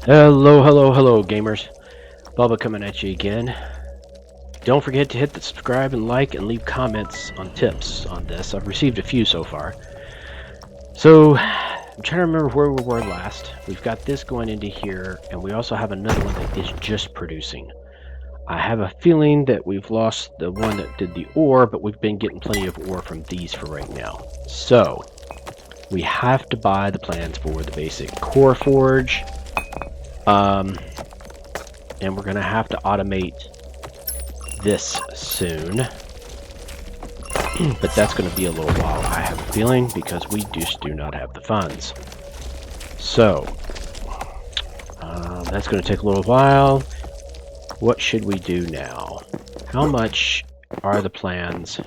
Hello, hello, hello, gamers. Bubba coming at you again. Don't forget to hit the subscribe and like and leave comments on tips on this. I've received a few so far. So, I'm trying to remember where we were last. We've got this going into here, and we also have another one that is just producing. I have a feeling that we've lost the one that did the ore, but we've been getting plenty of ore from these for right now. So, we have to buy the plans for the basic core forge. And we're going to have to automate this soon. But that's going to be a little while, I have a feeling, because we just do not have the funds. So, that's going to take a little while. What should we do now? How much are the plans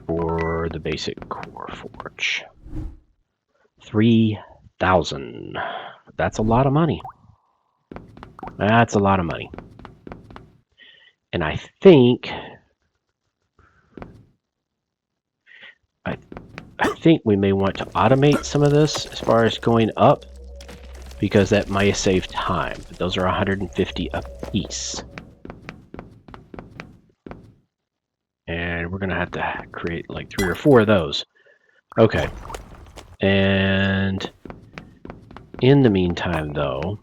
for the basic core forge? 3,000. That's a lot of money. That's a lot of money. And I think we may want to automate some of this as far as going up, because that might save time. But those are 150 a piece. And we're going to have to create like 3 or 4 of those. Okay. And in the meantime, though,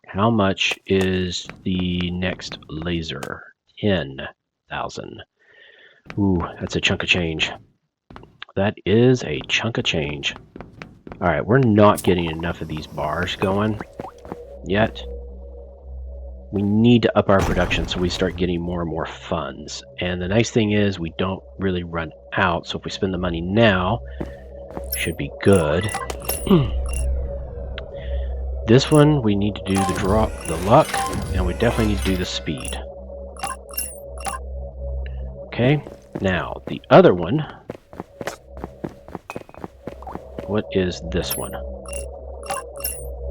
how much is the next laser? 10,000. Ooh, that's a chunk of change. That is a chunk of change. Alright, we're not getting enough of these bars going yet. We need to up our production so we start getting more and more funds. And the nice thing is we don't really run out, so if we spend the money now, should be good. This one, we need to do the luck, and we definitely need to do the speed. Okay, now the other one. What is this one?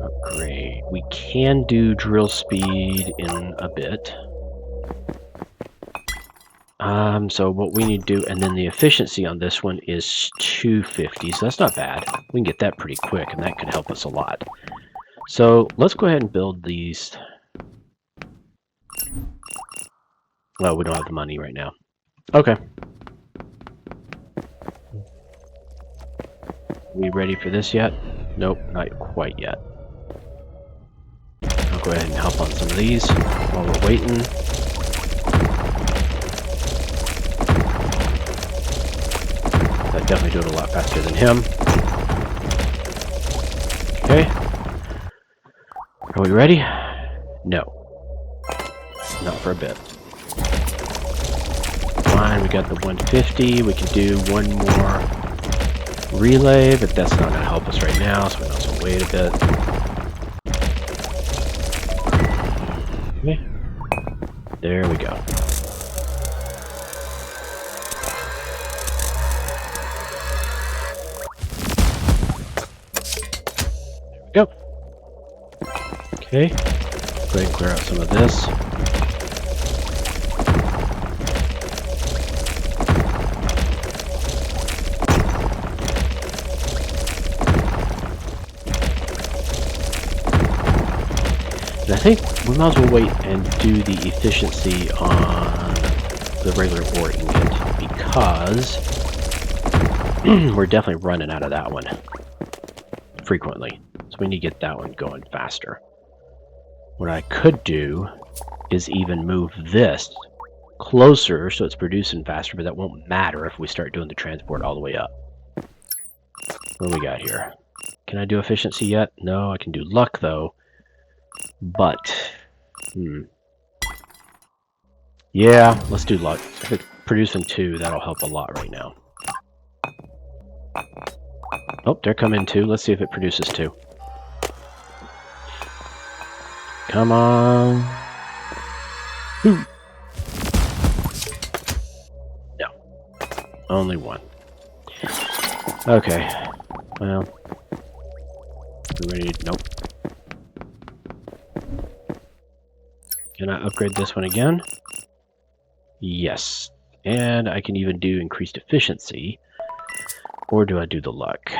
Upgrade. We can do drill speed in a bit. So what we need to do, and then the efficiency on this one is 250, so that's not bad. We can get that pretty quick, and that could help us a lot. So let's go ahead and build these. Well, we don't have the money right now. Okay. We ready for this yet? Nope, not quite yet. I'll go ahead and help on some of these while we're waiting. I definitely do it a lot faster than him. Okay. Are we ready? No. Not for a bit. Fine, we got the 150. We can do one more relay, but that's not going to help us right now, so we might as well wait a bit. Okay. There we go. There we go. Okay. Go ahead and clear out some of this. And I think we might as well wait and do the efficiency on the regular ore ingot, because we're definitely running out of that one frequently. So we need to get that one going faster. What I could do is even move this closer so it's producing faster, but that won't matter if we start doing the transport all the way up. What do we got here? Can I do efficiency yet? No, I can do luck though. But, yeah, let's do luck. If it's producing 2, that'll help a lot right now. Oh, they're coming 2. Let's see if it produces 2. Come on. Ooh. No. Only 1. Okay. Well. We ready to... Nope. Can I upgrade this one again? Yes. And I can even do increased efficiency. Or do I do the luck?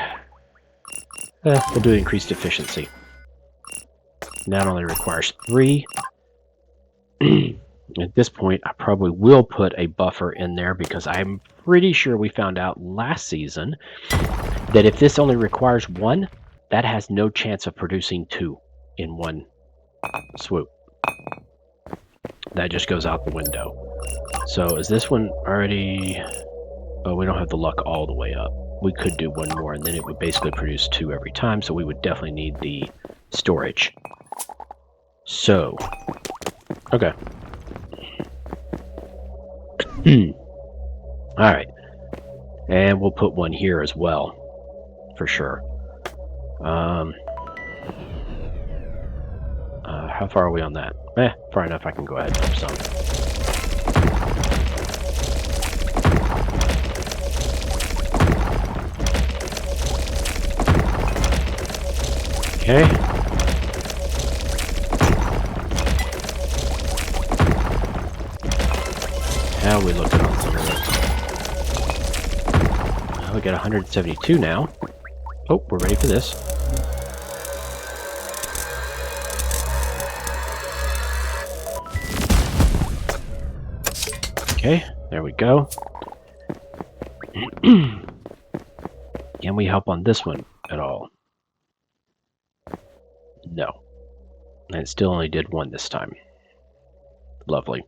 We'll do increased efficiency. That only requires 3. At this point, I probably will put a buffer in there because I'm pretty sure we found out last season that if this only requires 1, that has no chance of producing 2 in one swoop. That just goes out the window. So is this one already... Oh, we don't have the luck all the way up. We could do 1 more, and then it would basically produce 2 every time, so we would definitely need the storage. So, okay. Alright. And we'll put 1 here as well, for sure. How far are we on that? Far enough I can go ahead and help some. Okay. How are we looking on some of this? Oh, we got 172 now. Oh, we're ready for this. Okay, there we go. Can we help on this one at all? No. And it still only did 1 this time. Lovely.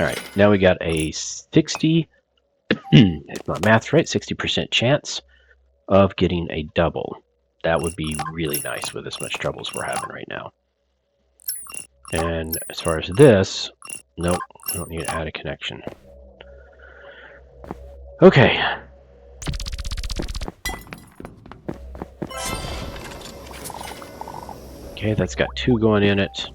Alright, now we got a 60, if my math's right, 60% chance of getting a double. That would be really nice with as much trouble as we're having right now. And as far as this, nope, I don't need to add a connection. Okay. Okay, that's got 2 going in it.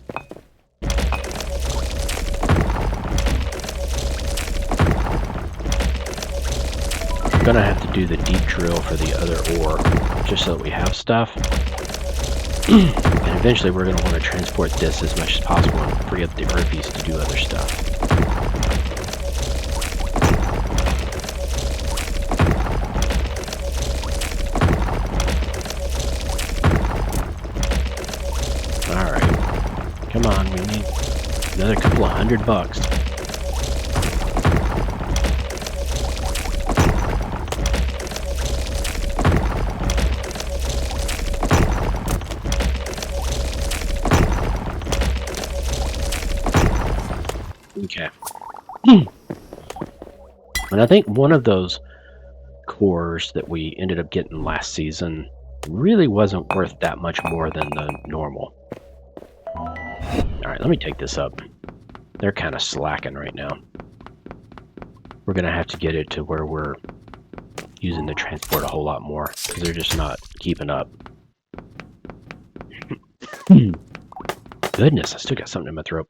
I'm gonna have to do the deep drill for the other ore, just so that we have stuff. And eventually we're going to want to transport this as much as possible and free up the Earthies to do other stuff. Alright. Come on, we need another couple of $100. Okay. And I think one of those cores that we ended up getting last season really wasn't worth that much more than the normal. Alright, let me take this up. They're kind of slacking right now. We're going to have to get it to where we're using the transport a whole lot more, because they're just not keeping up. Goodness, I still got something in my throat.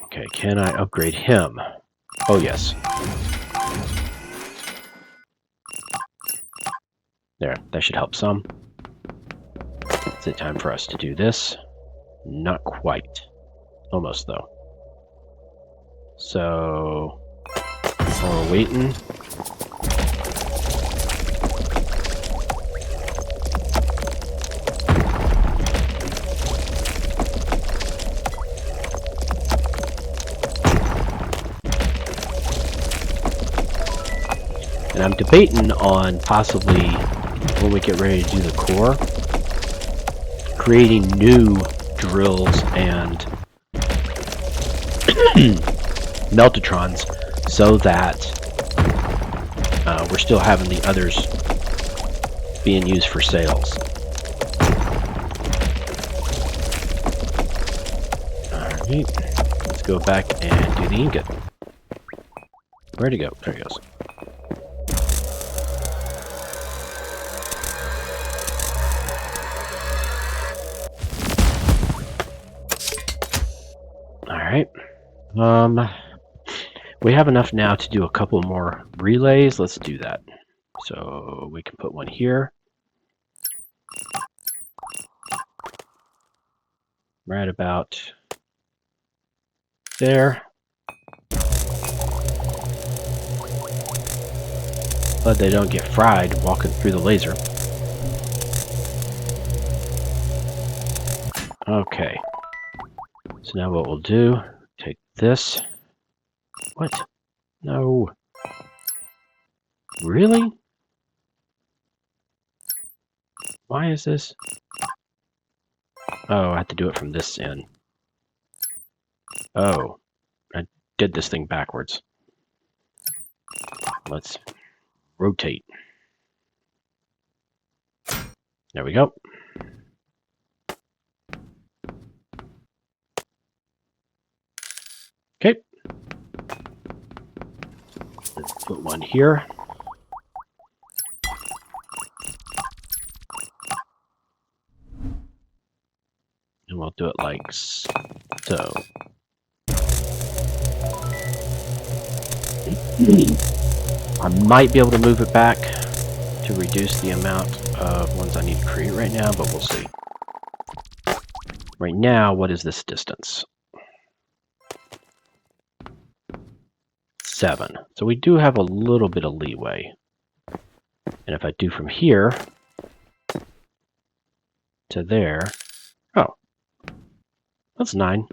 Okay, can I upgrade him? Oh, yes. There, that should help some. Is it time for us to do this? Not quite. Almost, though. So, while we're waiting... And I'm debating on possibly, when we get ready to do the core, creating new drills and meltatrons so that we're still having the others being used for sales. Alright, let's go back and do the ingot. Where'd he go? There he goes. Alright. We have enough now to do a couple more relays. Let's do that. So we can put one here. Right about there. but they don't get fried walking through the laser. Okay. So now what we'll do, take this. What? No. Really? Why is this? Oh, I have to do it from this end. Oh, I did this thing backwards. Let's rotate. There we go. Okay. Let's put one here. And we'll do it like so. I might be able to move it back to reduce the amount of ones I need to create right now, but we'll see. Right now, what is this distance? 7. So we do have a little bit of leeway. And if I do from here to there, oh, that's 9.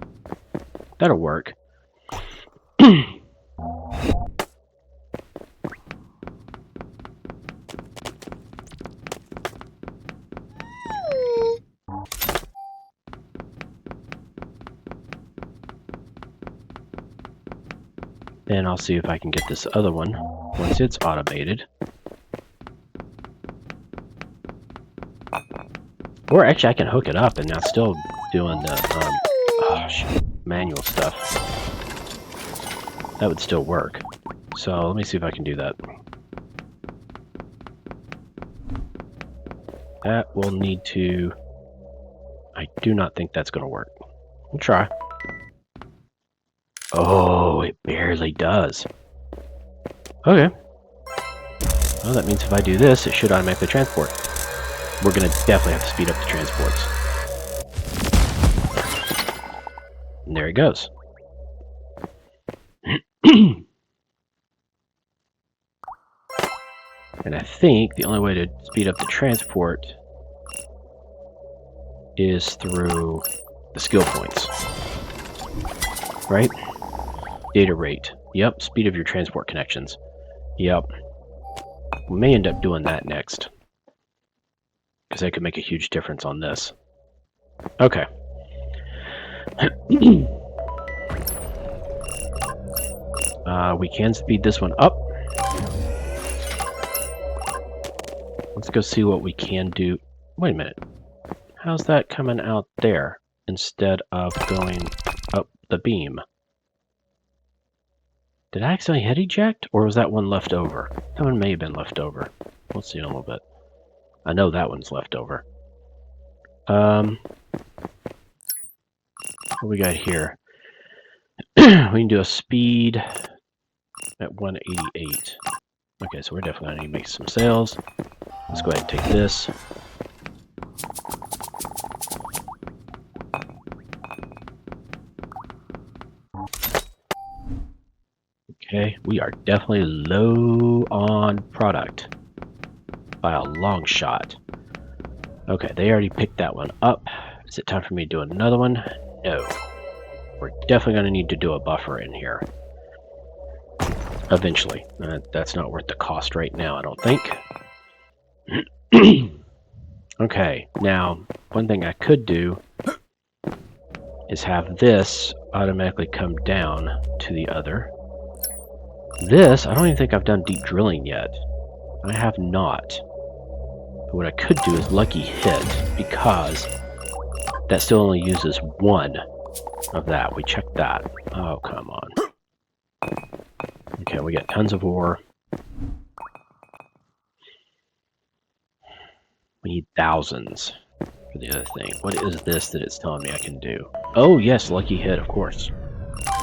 That'll work. Then I'll see if I can get this other one once it's automated. Or actually, I can hook it up and now still doing the manual stuff. That would still work. So let me see if I can do that. That will need to... I do not think that's going to work. We'll try. Oh, it barely does. Okay. Well, that means if I do this, it should automatically transport. We're going to definitely have to speed up the transports. And there it goes. And I think the only way to speed up the transport is through the skill points. Right? Data rate. Yep, speed of your transport connections. Yep. We may end up doing that next, because that could make a huge difference on this. Okay. We can speed this one up. Let's go see what we can do. Wait a minute. How's that coming out there instead of going up the beam? Did I accidentally head eject, or was that one left over? That one may have been left over. We'll see in a little bit. I know that one's left over. What we got here? We can do a speed at 188. Okay, so we're definitely going to need to make some sales. Let's go ahead and take this. Okay, we are definitely low on product by a long shot. Okay, they already picked that one up. Is it time for me to do another one? No. We're definitely going to need to do a buffer in here. Eventually. That's not worth the cost right now, I don't think. Okay, now, one thing I could do is have this automatically come down to the other. This, I don't even think I've done deep drilling yet. I have not. But what I could do is lucky hit, because that still only uses 1 of that. We checked that. Oh, come on. Okay, we got tons of ore. We need thousands for the other thing. What is this that it's telling me I can do? Oh, yes, lucky hit, of course.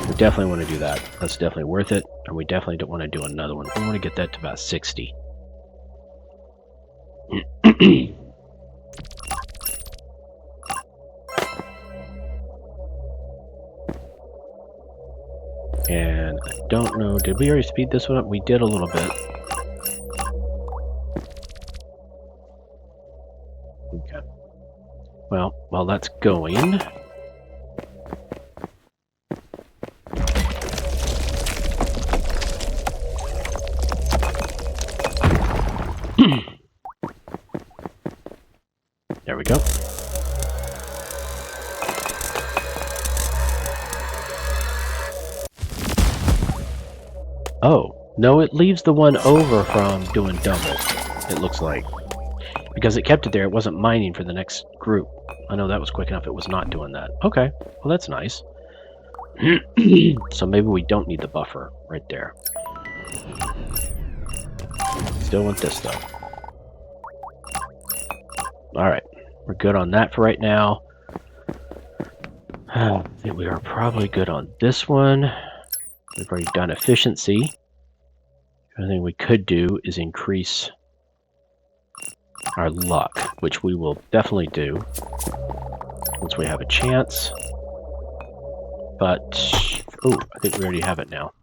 We definitely want to do that. That's definitely worth it. And we definitely don't want to do another one. We want to get that to about 60. And I don't know, did we already speed this one up? We did a little bit. Okay. Well, while that's going... There we go. Oh, no, it leaves the one over from doing double, it looks like. Because it kept it there, it wasn't mining for the next group. I know that was quick enough, it was not doing that. Okay, well that's nice. So maybe we don't need the buffer right there. Still want this though. Alright, we're good on that for right now. I think we are probably good on this one. We've already done efficiency. The only thing we could do is increase our luck, which we will definitely do once we have a chance. But, oh, I think we already have it now.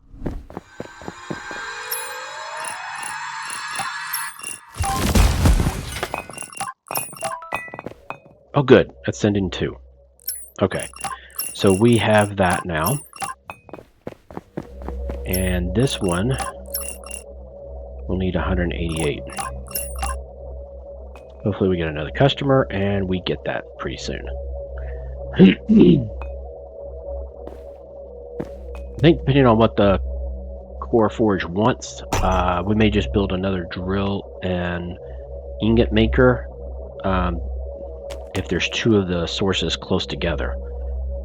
Oh good, that's sending 2. Okay, so we have that now. And this one will need 188. Hopefully we get another customer and we get that pretty soon. I think depending on what the Core Forge wants, we may just build another drill and ingot maker if there's 2 of the sources close together,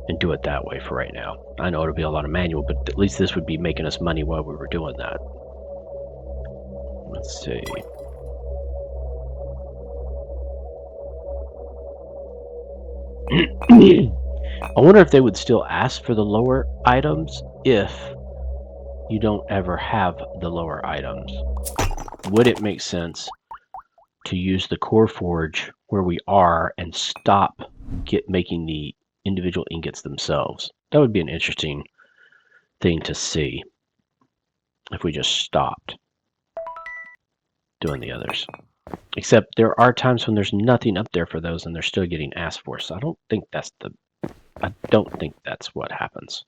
and do it that way for right now. I know it'll be a lot of manual, but at least this would be making us money while we were doing that. Let's see. I wonder if they would still ask for the lower items if you don't ever have the lower items. Would it make sense to use the Core Forge where we are and stop making the individual ingots themselves? That would be an interesting thing to see if we just stopped doing the others. Except there are times when there's nothing up there for those and they're still getting asked for, so I don't think that's what happens.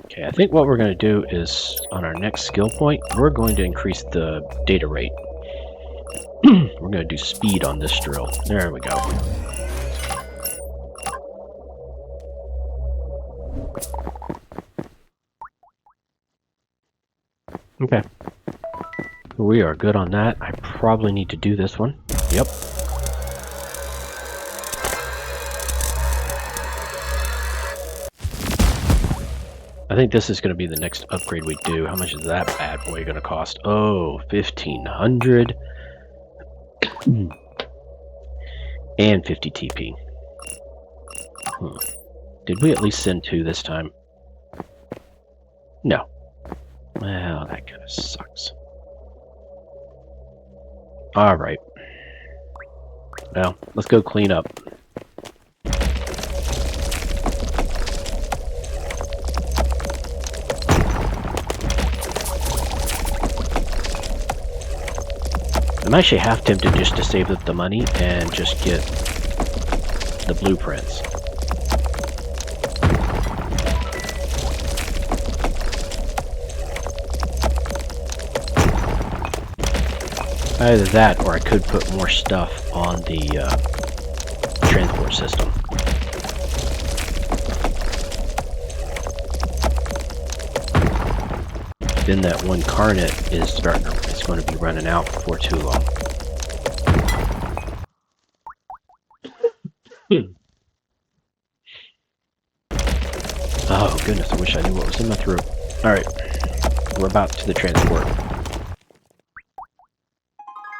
Okay, I think what we're going to do is, on our next skill point, we're going to increase the data rate. We're going to do speed on this drill. There we go. Okay. We are good on that. I probably need to do this one. Yep. I think this is going to be the next upgrade we do. How much is that bad boy going to cost? Oh, 1,500. And 50 TP. Did we at least send 2 this time? No. Well, that kind of sucks. Alright. Well, let's go clean up. I'm actually half tempted just to save up the money and just get the blueprints. Either that, or I could put more stuff on the transport system. Then that one Carnet is it's going to be running out before too long. Oh goodness, I wish I knew what was in my throat. Alright, we're about to the transport.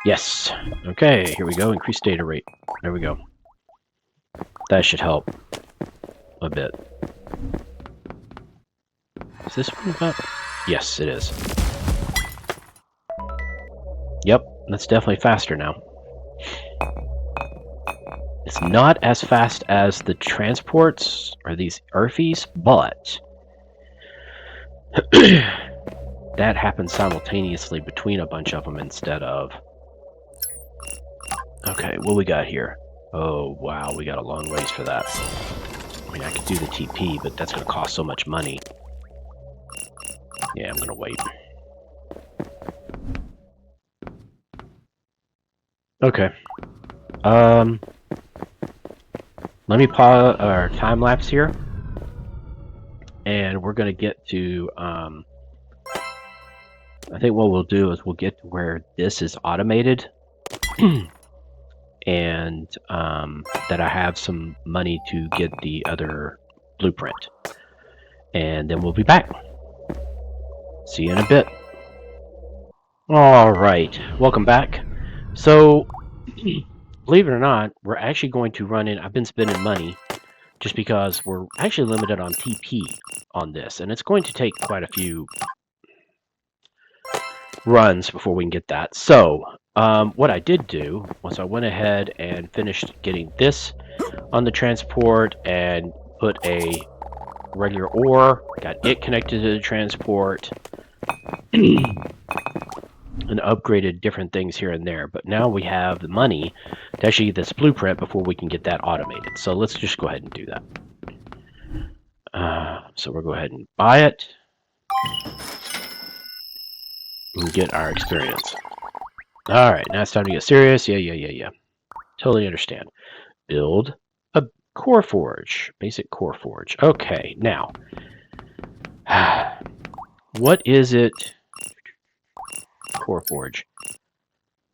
Yes. Okay, here we go. Increase data rate. There we go. That should help a bit. Is this one about? Yes, it is. Yep, that's definitely faster now. It's not as fast as the transports or these Earthies, but that happens simultaneously between a bunch of them instead of... Okay, what we got here? Oh, wow, we got a long ways for that. I mean, I could do the TP, but that's going to cost so much money. Yeah, I'm going to wait. Okay. Let me pause our time lapse here. And we're going to get to, I think what we'll do is we'll get to where this is automated. And that I have some money to get the other blueprint. And then we'll be back. See you in a bit. Alright, welcome back. So, believe it or not, we're actually going to run in... I've been spending money just because we're actually limited on TP on this. And it's going to take quite a few runs before we can get that. So, what I did do was I went ahead and finished getting this on the transport and put a regular ore, got it connected to the transport, and upgraded different things here and there. But now we have the money to actually get this blueprint before we can get that automated. So let's just go ahead and do that. So we'll go ahead and buy it and get our experience. Alright, now it's time to get serious. Yeah. Totally understand. Build a core forge. Basic core forge. Okay, now. What is it? Core forge.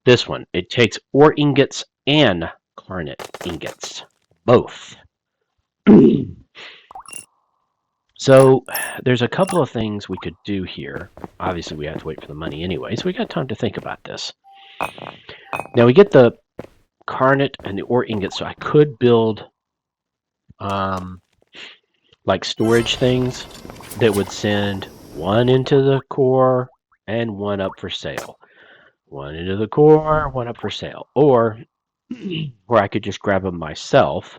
This one. It takes ore ingots and garnet ingots. Both. So, there's a couple of things we could do here. Obviously, we have to wait for the money anyway, so we got time to think about this. Now, we get the garnet and the ore ingots, so I could build like storage things that would send one into the core and one up for sale. One into the core, one up for sale. Or I could just grab them myself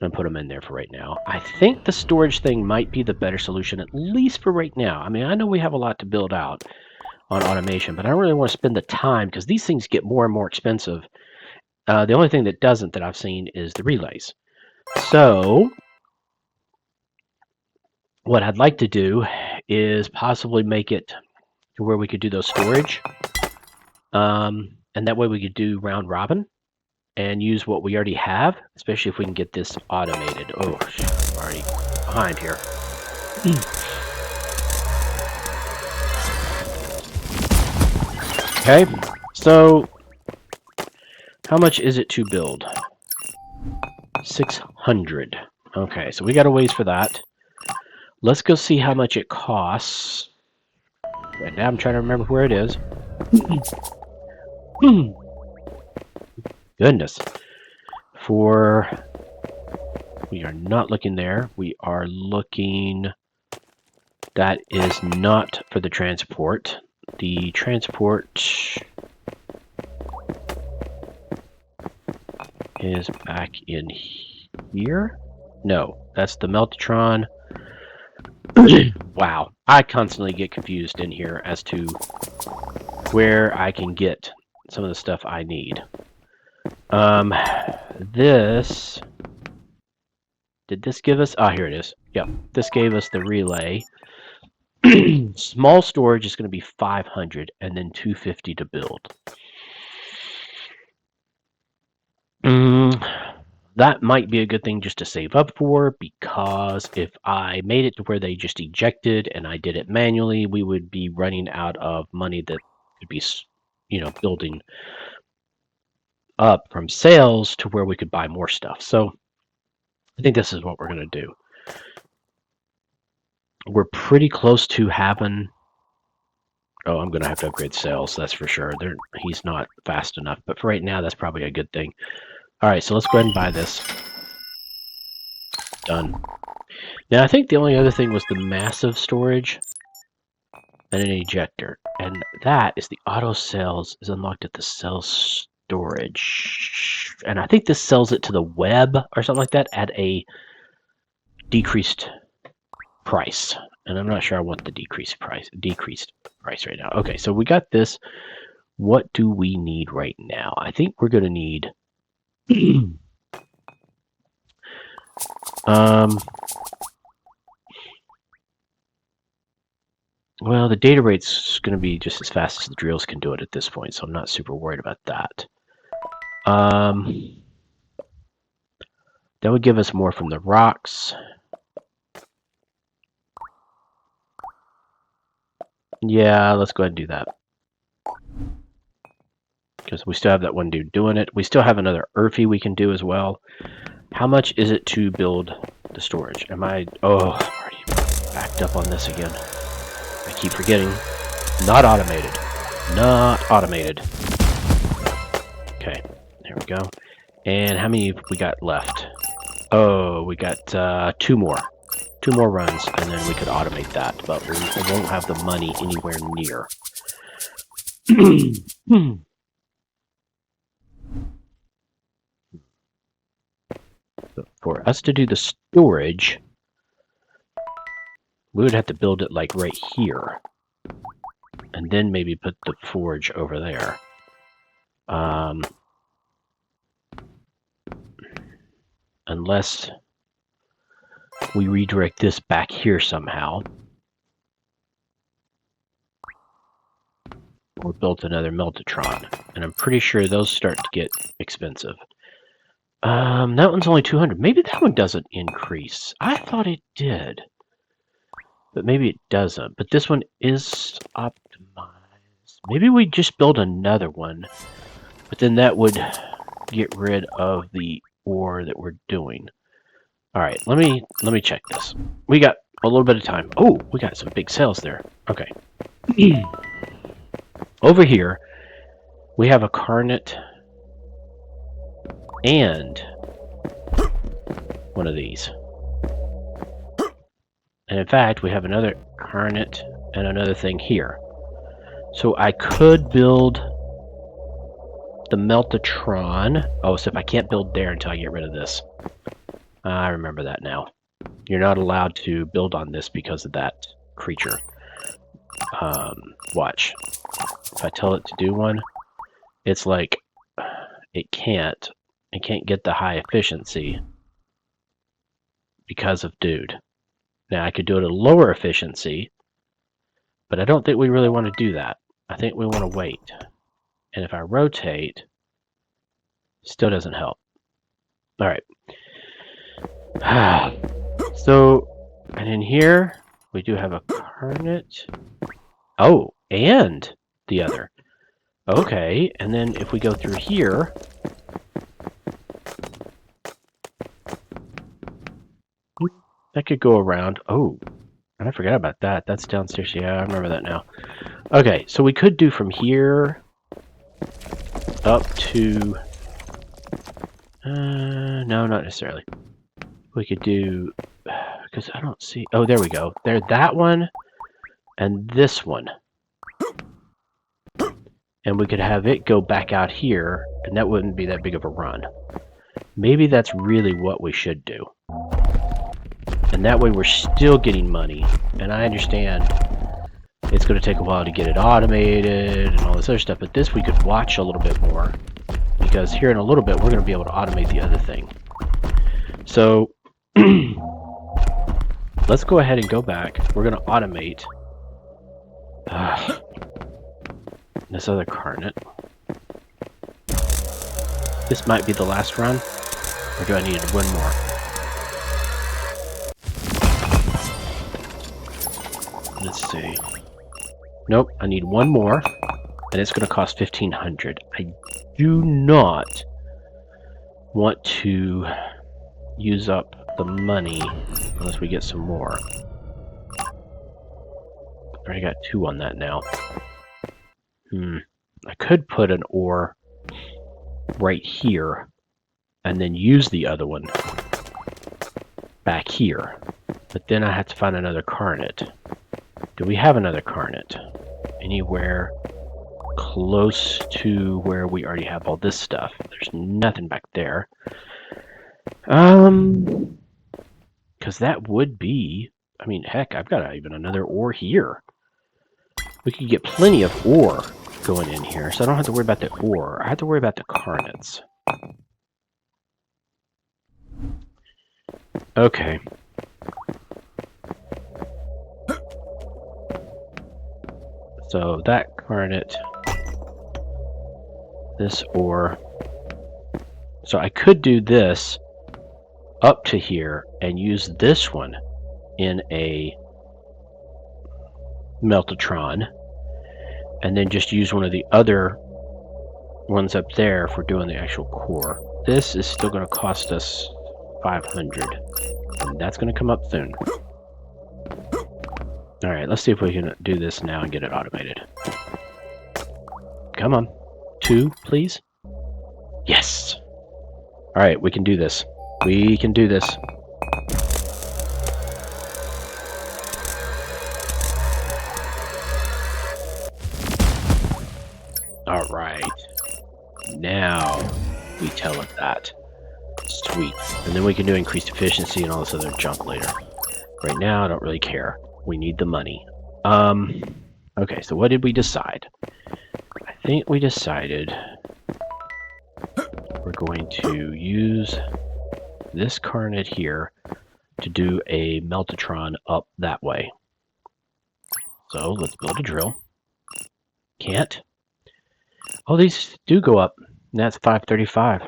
and put them in there for right now. I think the storage thing might be the better solution, at least for right now. I mean, I know we have a lot to build out on automation, but I don't really want to spend the time because these things get more and more expensive. The only thing that doesn't that I've seen is the relays. So what I'd like to do is possibly make it to where we could do those storage. And that way we could do round robin and use what we already have, especially if we can get this automated. Oh, I'm already behind here. Okay, so how much is it to build? 600. Okay, so we got a ways for that. Let's go see how much it costs. Right now I'm trying to remember where it is. Goodness. We are not looking there. We are looking... That is not for the transport. The transport is back in here. No, that's the Meltatron. Wow, I constantly get confused in here as to where I can get some of the stuff I need. This... Did this give us... Ah, here it is. Yep, this gave us the relay. Small storage is going to be 500 and then 250 to build. That might be a good thing just to save up for, because if I made it to where they just ejected and I did it manually, we would be running out of money that could be, you know, building up from sales to where we could buy more stuff. So I think this is what we're going to do. We're pretty close to having... Oh, I'm going to have to upgrade sales, that's for sure. He's not fast enough, but for right now, that's probably a good thing. Alright, so let's go ahead and buy this. Done. Now, I think the only other thing was the massive storage and an ejector. And that is the auto sales is unlocked at the sales storage. And I think this sells it to the web or something like that at a decreased price. And I'm not sure I want the decreased price right now. Okay, so we got this. What do we need right now? I think we're going to need well, the data rate's going to be just as fast as the drills can do it at this point, so I'm not super worried about that. That would give us more from the rocks. Yeah, let's go ahead and do that. Because we still have that one dude doing it. We still have another Earthy we can do as well. How much is it to build the storage? Am I... Oh, I'm already backed up on this again. I keep forgetting. Not automated. Not automated. Okay, there we go. And how many have we got left? Oh, we got 2 more. 2 more runs, and then we could automate that, but we won't have the money anywhere near. So for us to do the storage, we would have to build it like right here. And then maybe put the forge over there. Unless we redirect this back here somehow. Or built another Meltatron. And I'm pretty sure those start to get expensive. That one's only 200. Maybe that one doesn't increase. I thought it did. But maybe it doesn't. But this one is optimized. Maybe we just build another one. But then that would get rid of the ore that we're doing. Alright, let me check this. We got a little bit of time. Oh, we got some big cells there. Okay. Over here, we have a Carnet and one of these. And in fact, we have another Carnet and another thing here. So I could build the Meltatron. Oh, so if I can't build there until I get rid of this. I remember that now. You're not allowed to build on this because of that creature. Watch. If I tell it to do one, it's like it can't get the high efficiency because of dude. Now I could do it at a lower efficiency, but I don't think we really want to do that. I think we want to wait. And if I rotate, still doesn't help. All right. So, and in here we do have a Carnet. Oh, and the other. Okay, and then if we go through here, that could go around. Oh, and I forgot about that. That's downstairs. Yeah, I remember that now. Okay, so we could do from here up to... no, not necessarily. We could do... Because I don't see... Oh, there we go. There, that one and this one. And we could have it go back out here, and that wouldn't be that big of a run. Maybe that's really what we should do. And that way we're still getting money. And I understand it's going to take a while to get it automated and all this other stuff, but this we could watch a little bit more. Because here in a little bit, we're going to be able to automate the other thing. So, let's go ahead and go back. We're going to automate this other Carnet. This might be the last run, or do I need one more? Let's see. Nope, I need one more, and it's going to cost 1,500. I do not want to use up the money unless we get some more. I already got 2 on that now. I could put an ore right here and then use the other one back here. But then I have to find another Carnet. Do we have another Carnet anywhere close to where we already have all this stuff. There's nothing back there. Because that would be, I mean, heck, I've got even another ore here. We could get plenty of ore going in here, so I don't have to worry about the ore. I have to worry about the carnets. Okay. So that carnet, this ore. So I could do this up to here and use this one in a Meltatron, and then just use one of the other ones up there for doing the actual core. This is still going to cost us 500, and that's going to come up soon. Alright, let's see if we can do this now and get it automated. Come on. 2, please. Yes! Alright, we can do this. We can do this. Alright. Now we tell it that. Sweet. And then we can do increased efficiency and all this other junk later. Right now, I don't really care. We need the money. Okay, so what did we decide? I think we decided we're going to use this carnet here to do a Meltatron up that way. So let's build a drill. Can't. Oh, these do go up. And that's 535.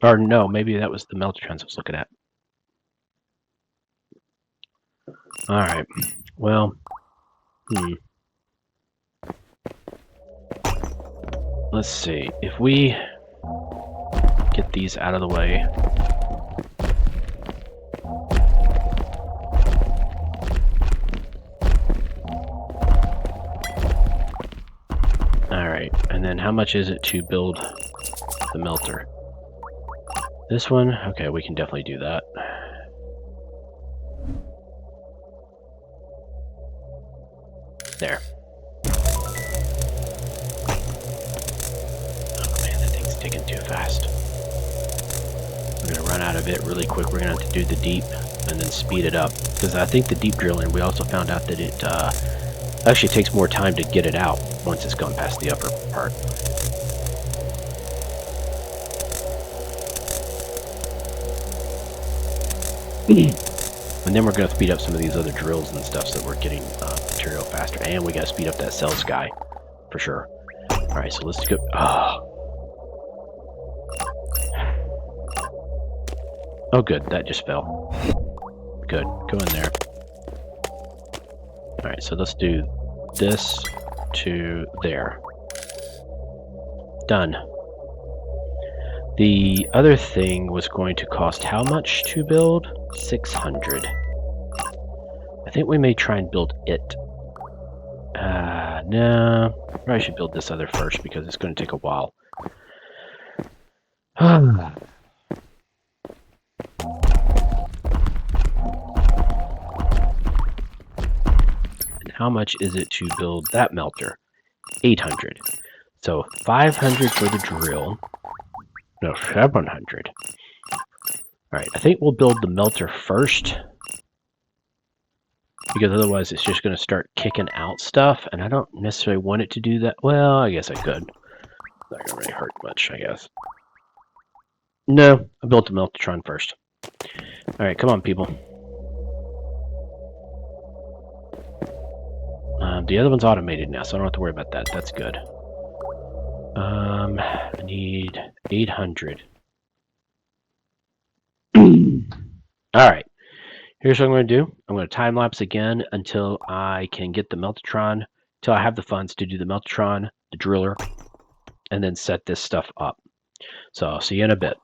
Or no, maybe that was the Meltatrons I was looking at. Alright. Well, let's see. If we get these out of the way. Alright, and then how much is it to build the melter? This one? Okay, we can definitely do that. There. Oh man, that thing's ticking too fast. We're gonna run out of it really quick. We're gonna have to do the deep and then speed it up. Because I think the deep drilling, we also found out that it actually takes more time to get it out once it's gone past the upper part. And then we're going to speed up some of these other drills and stuff so that we're getting material faster. And we got to speed up that cell sky for sure. Alright, so let's go. Oh, good. That just fell. Good. Go in there. Alright, so let's do this to there. Done. The other thing was going to cost how much to build? 600. I think we may try and build it. No. Probably should build this other first because it's going to take a while. And how much is it to build that melter? 800. So 500 for the drill. No, 700. Alright, I think we'll build the melter first. Because otherwise it's just going to start kicking out stuff. And I don't necessarily want it to do that. Well, I guess I could. Not going to really hurt much, I guess. No, I built the Meltatron first. Alright, come on, people. The other one's automated now, so I don't have to worry about that. That's good. I need 800. Alright. Here's what I'm going to do. I'm going to time-lapse again until I can get the Meltatron, until I have the funds to do the Meltatron, the driller, and then set this stuff up. So I'll see you in a bit.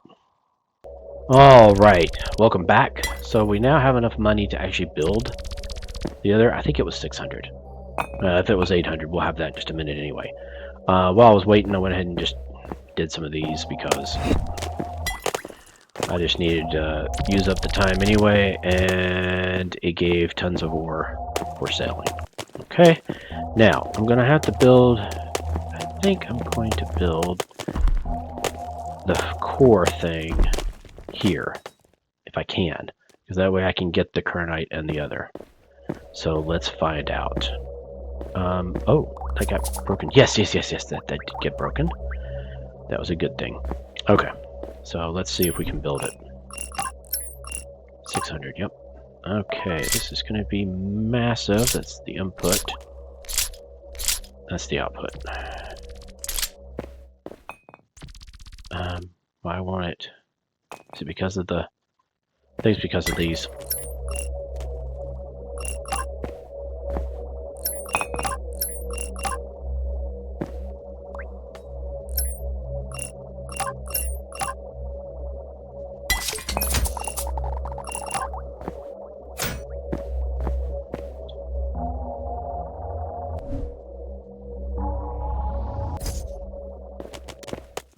Alright, welcome back. So we now have enough money to actually build the other, I think it was 600. If it was 800, we'll have that in just a minute anyway. While I was waiting, I went ahead and just did some of these because I just needed to use up the time anyway, and it gave tons of ore for selling. Okay, now I'm going to have to build think I'm going to build the core thing here, if I can, because that way I can get the Kernite and the other. So let's find out. Oh, that got broken. Yes, that did get broken. That was a good thing. Okay, so let's see if we can build it. 600, yep. Okay, this is going to be massive. That's the input. That's the output. Why won't it? Is it because of the... I think it's because of these.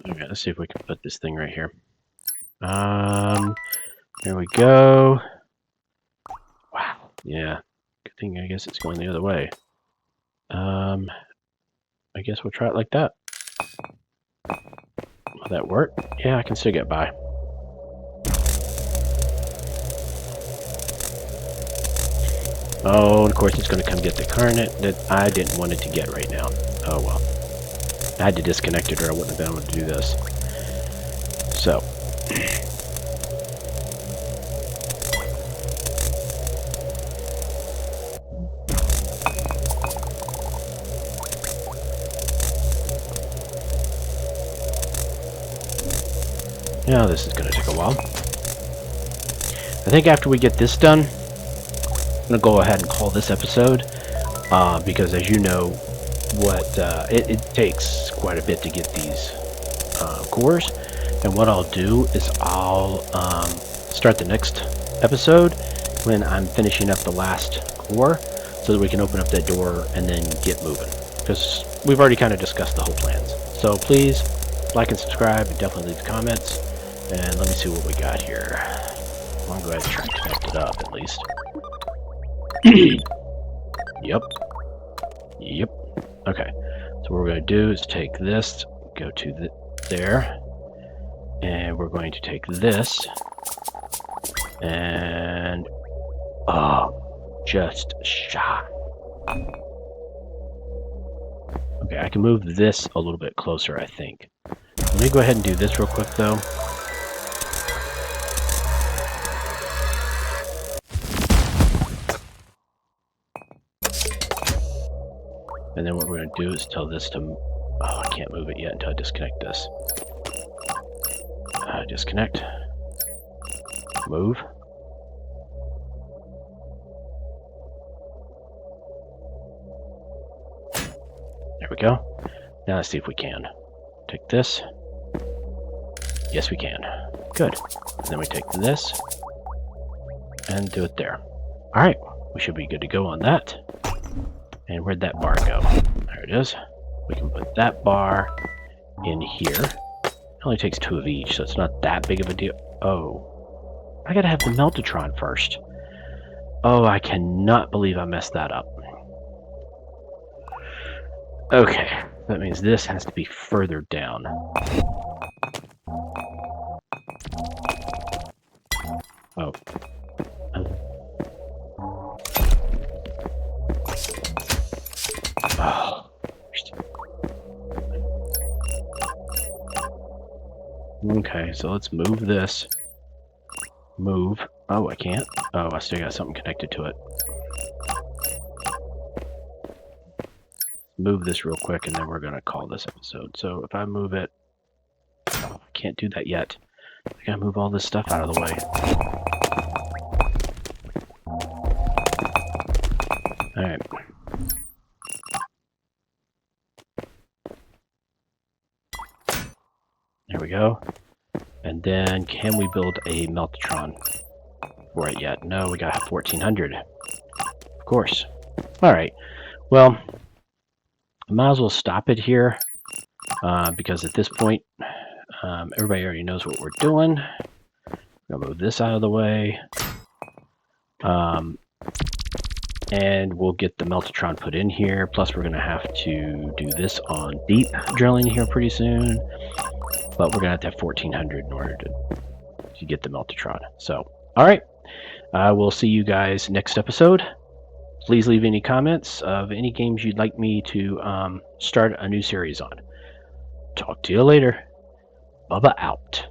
Okay, let's see if we can put this thing right here. There we go. Wow. Yeah. Good thing I guess it's going the other way. I guess we'll try it like that. Will that work? Yeah, I can still get by. Oh, and of course it's going to come get the Kernite that I didn't want it to get right now. Oh well. I had to disconnect it or I wouldn't have been able to do this. So. Now this is going to take a while. I think after we get this done, I'm going to go ahead and call this episode, because as you know, it takes quite a bit to get these cores, and what I'll do is I'll start the next episode when I'm finishing up the last core, so that we can open up that door and then get moving, because we've already kind of discussed the whole plans. So please like and subscribe, and definitely leave comments, and let me see what we got here. I'm going to go ahead and try and connect it up at least. Yep. Okay. So what we're going to do is take this, go to there, and we're going to take this, and just shy. Okay, I can move this a little bit closer, I think. Let me go ahead and do this real quick, though. And then what we're going to do is tell this to... Oh, I can't move it yet until I disconnect this. Disconnect. Move. There we go. Now let's see if we can. Take this. Yes, we can. Good. And then we take this and do it there. Alright, we should be good to go on that. And where'd that bar go? There it is. We can put that bar in here. It only takes 2 of each, so it's not that big of a deal. Oh. I gotta have the Meltatron first. Oh, I cannot believe I messed that up. Okay, that means this has to be further down. Oh. Oh. Okay, so let's move this. Move. Oh, I can't. Oh, I still got something connected to it. Move this real quick, and then we're going to call this episode. So if I move it... Oh, I can't do that yet. I gotta move all this stuff out of the way. Alright. There we go. And then, can we build a Meltatron for it yet? No, we got 1400. Of course. Alright. Well, I might as well stop it here, because at this point, everybody already knows what we're doing. I'm gonna move this out of the way. and we'll get the Meltatron put in here. Plus, we're going to have to do this on deep drilling here pretty soon. But we're going to have 1,400 in order to get the Meltatron. So, all right. We'll see you guys next episode. Please leave any comments of any games you'd like me to start a new series on. Talk to you later. Bubba out.